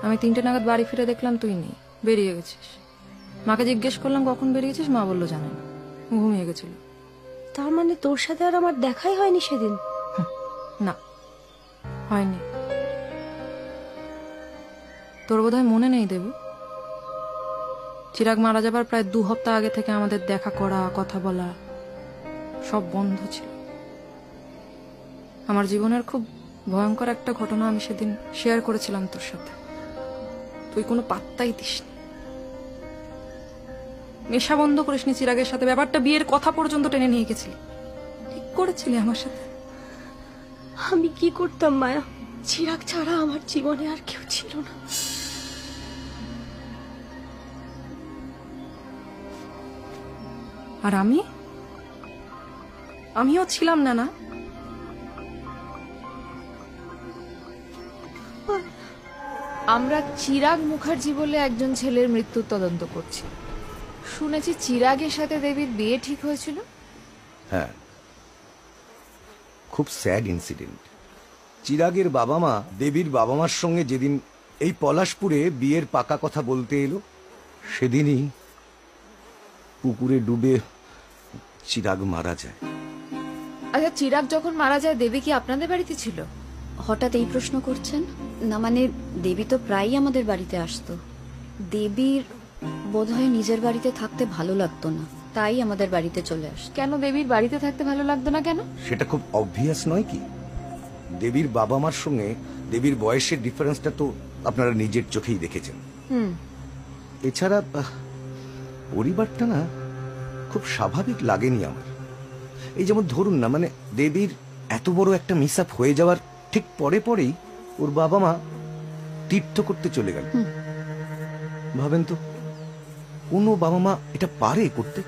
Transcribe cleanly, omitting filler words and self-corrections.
আমি 3টে নাগাদ বাড়ি ফিরে দেখলাম তুই নেই, বেরিয়ে গেছিস। মাকে জিজ্ঞেস করলাম কখন বেরিয়েছিস, মা বললো জানে না, ঘুমিয়ে গেছিল। তার মানে তোর সাথে আর আমার দেখাই হয়নি সেদিন? না, হয়নি। তোর বোধহয় মনে নেই দেবু, চিরাগ মারা যাবার প্রায় 2 সপ্তাহ আগে থেকে আমাদের দেখা করা, কথা বলা সব বন্ধ ছিল। আমার জীবনের খুব ভয়ঙ্কর একটা ঘটনা আমি সেদিন শেয়ার করেছিলাম তোর সাথে, তুই কোনো পাত্তাই দিসনি, নেশা বন্ধ করিসনি চিরাগের সাথে, ব্যাপারটা বিয়ের কথা পর্যন্ত টেনে নিয়ে গেছিলি। ঠিক করেছিলি আমার সাথে। আমি কি করতাম মায়া, চিরাগ ছাড়া আমার জীবনে আর কেউ ছিল না। আর আমিও ছিলাম না। না, আমরা চিরাগ মুখার্জি বলে একজন ছেলের মৃত্যুর তদন্ত করছি। শুনেছি চিরাগের সাথে দেবীর বিয়ে ঠিক হয়েছিল। হ্যাঁ, খুব স্যাড ইনসিডেন্ট। চিরাগের বাবা মা দেবীর বাবা মার সঙ্গে যেদিন এই পলাশপুরে বিয়ের পাকা কথা বলতে এলো, সেদিনই পুকুরে ডুবে চিরাগ মারা যায়। আচ্ছা, চিরাগ যখন মারা যায় দেবী কি আপনাদের বাড়িতে ছিল? হঠাৎ এই প্রশ্ন করছেন? না মানে দেবী তো প্রায়ই আমাদের বাড়িতে আসতো। দেবীর বোধহয় নিজের বাড়িতে থাকতে ভালো লাগতো না, তাই আমাদের বাড়িতে চলে আসতো। কেন দেবীর বাড়িতে থাকতে ভালো লাগতো না কেন? সেটা খুব অবভিয়াস নয় কি? দেবীর বাবা মার সঙ্গে দেবীর বয়সের ডিফারেন্সটা তো আপনারা নিজের চোখেই দেখেছেন। এছাড়া পরিবারটা না খুব স্বাভাবিক লাগেনি আমার। এই যেমন ধরুন না, মানে দেবীর এত বড় একটা মিস আপ হয়ে যাওয়ার ঠিক পরেই ওর বাবা মা তীর্থ করতে চলে গেল। ভাবেন তো, কোনো বাবা মা এটা পারে করতে?